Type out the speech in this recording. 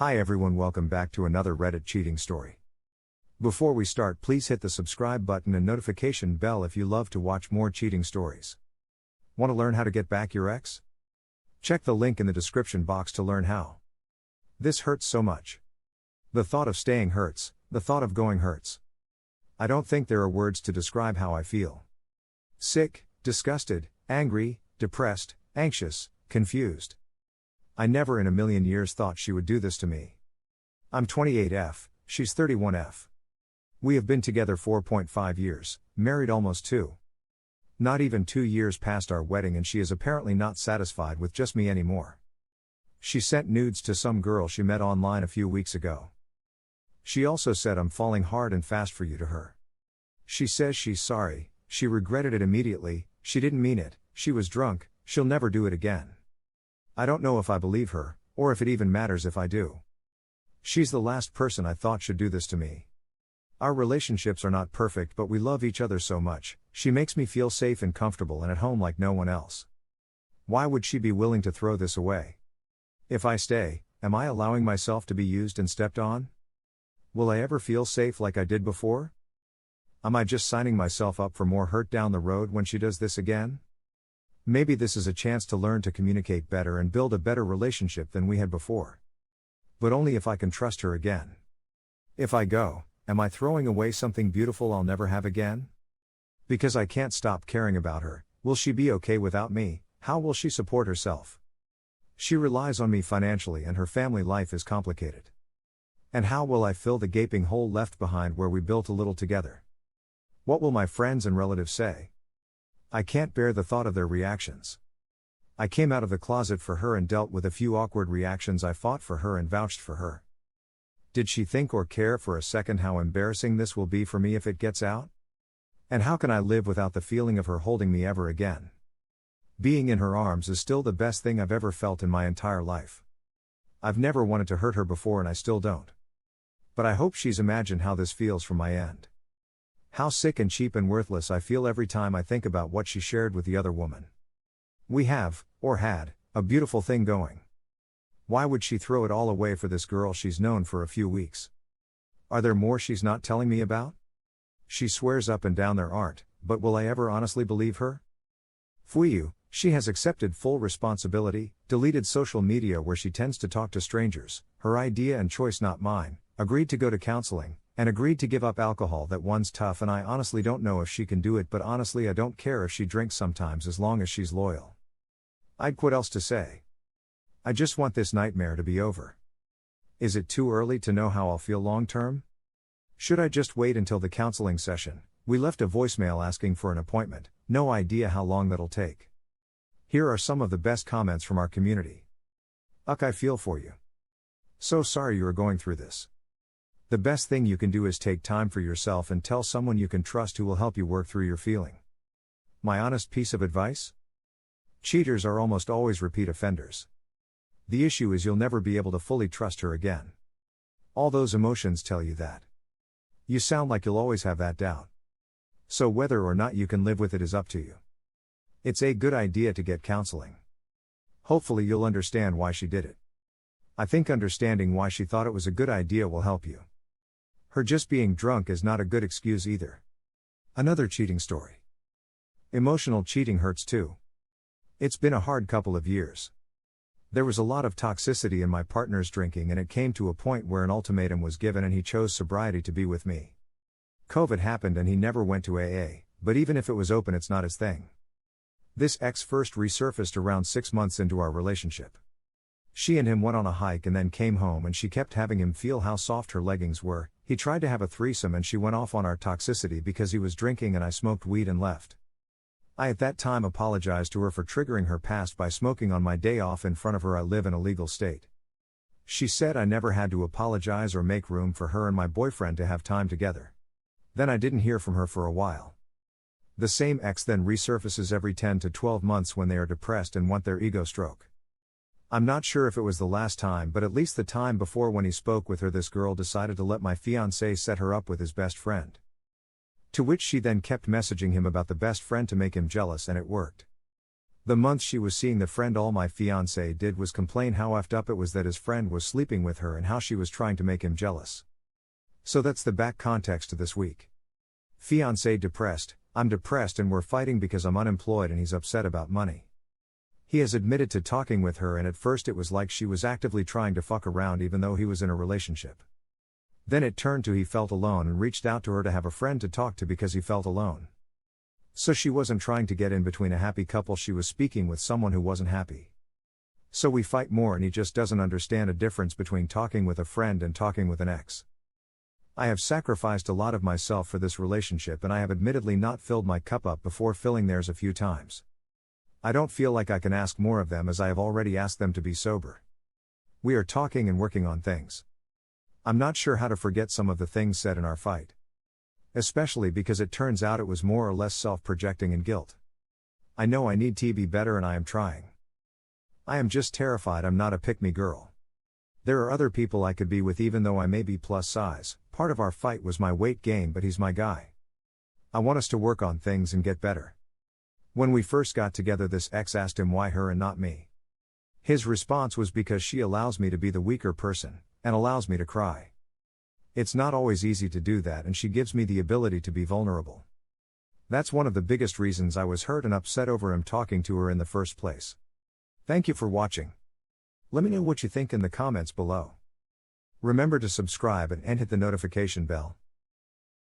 Hi everyone, welcome back to another Reddit cheating story. Before we start, please hit the subscribe button and notification bell if you love to watch more cheating stories. Want to learn how to get back your ex? Check the link in the description box to learn how. This hurts so much. The thought of staying hurts, the thought of going hurts. I don't think there are words to describe how I feel. Sick, disgusted, angry, depressed, anxious, confused. I never in a million years thought she would do this to me. I'm 28F, she's 31F. We have been together 4.5 years, married almost 2. Not even 2 years past our wedding and she is apparently not satisfied with just me anymore. She sent nudes to some girl she met online a few weeks ago. She also said I'm falling hard and fast for you to her. She says she's sorry, she regretted it immediately, she didn't mean it, she was drunk, she'll never do it again. I don't know if I believe her, or if it even matters if I do. She's the last person I thought should do this to me. Our relationships are not perfect, but we love each other so much, she makes me feel safe and comfortable and at home like no one else. Why would she be willing to throw this away? If I stay, am I allowing myself to be used and stepped on? Will I ever feel safe like I did before? Am I just signing myself up for more hurt down the road when she does this again? Maybe this is a chance to learn to communicate better and build a better relationship than we had before. But only if I can trust her again. If I go, am I throwing away something beautiful I'll never have again? Because I can't stop caring about her, will she be okay without me? How will she support herself? She relies on me financially and her family life is complicated. And how will I fill the gaping hole left behind where we built a little together? What will my friends and relatives say? I can't bear the thought of their reactions. I came out of the closet for her and dealt with a few awkward reactions. I fought for her and vouched for her. Did she think or care for a second how embarrassing this will be for me if it gets out? And how can I live without the feeling of her holding me ever again? Being in her arms is still the best thing I've ever felt in my entire life. I've never wanted to hurt her before and I still don't. But I hope she's imagined how this feels from my end. How sick and cheap and worthless I feel every time I think about what she shared with the other woman. We have, or had, a beautiful thing going. Why would she throw it all away for this girl she's known for a few weeks? Are there more she's not telling me about? She swears up and down there aren't, but will I ever honestly believe her? Fuyu, she has accepted full responsibility, deleted social media where she tends to talk to strangers, her idea and choice not mine, agreed to go to counseling, and agreed to give up alcohol. That one's tough and I honestly don't know if she can do it, but honestly I don't care if she drinks sometimes as long as she's loyal. I'd quit, else to say. I just want this nightmare to be over. Is it too early to know how I'll feel long term? Should I just wait until the counseling session? We left a voicemail asking for an appointment, no idea how long that'll take. Here are some of the best comments from our community. I feel for you. So sorry you are going through this. The best thing you can do is take time for yourself and tell someone you can trust who will help you work through your feeling. My honest piece of advice? Cheaters are almost always repeat offenders. The issue is you'll never be able to fully trust her again. All those emotions tell you that. You sound like you'll always have that doubt. So whether or not you can live with it is up to you. It's a good idea to get counseling. Hopefully you'll understand why she did it. I think understanding why she thought it was a good idea will help you. Her just being drunk is not a good excuse either. Another cheating story. Emotional cheating hurts too. It's been a hard couple of years. There was a lot of toxicity in my partner's drinking and it came to a point where an ultimatum was given and he chose sobriety to be with me. COVID happened and he never went to AA, but even if it was open it's not his thing. This ex first resurfaced around 6 months into our relationship. She and him went on a hike and then came home and she kept having him feel how soft her leggings were. He tried to have a threesome and she went off on our toxicity because he was drinking and I smoked weed and left. I at that time apologized to her for triggering her past by smoking on my day off in front of her. I live in a legal state. She said I never had to apologize or make room for her and my boyfriend to have time together. Then I didn't hear from her for a while. The same ex then resurfaces every 10 to 12 months when they are depressed and want their ego stroke. I'm not sure if it was the last time, but at least the time before when he spoke with her, this girl decided to let my fiance set her up with his best friend. To which she then kept messaging him about the best friend to make him jealous, and it worked. The month she was seeing the friend, all my fiance did was complain how effed up it was that his friend was sleeping with her and how she was trying to make him jealous. So that's the back context to this week. Fiance depressed, I'm depressed and we're fighting because I'm unemployed and he's upset about money. He has admitted to talking with her and at first it was like she was actively trying to fuck around even though he was in a relationship. Then it turned to he felt alone and reached out to her to have a friend to talk to because he felt alone. So she wasn't trying to get in between a happy couple, she was speaking with someone who wasn't happy. So we fight more and he just doesn't understand a difference between talking with a friend and talking with an ex. I have sacrificed a lot of myself for this relationship and I have admittedly not filled my cup up before filling theirs a few times. I don't feel like I can ask more of them as I have already asked them to be sober. We are talking and working on things. I'm not sure how to forget some of the things said in our fight. Especially because it turns out it was more or less self-projecting and guilt. I know I need to be better and I am trying. I am just terrified I'm not a pick-me girl. There are other people I could be with even though I may be plus size. Part of our fight was my weight gain, but he's my guy. I want us to work on things and get better. When we first got together, this ex asked him why her and not me. His response was because she allows me to be the weaker person, and allows me to cry. It's not always easy to do that and she gives me the ability to be vulnerable. That's one of the biggest reasons I was hurt and upset over him talking to her in the first place. Thank you for watching. Let me know what you think in the comments below. Remember to subscribe and hit the notification bell.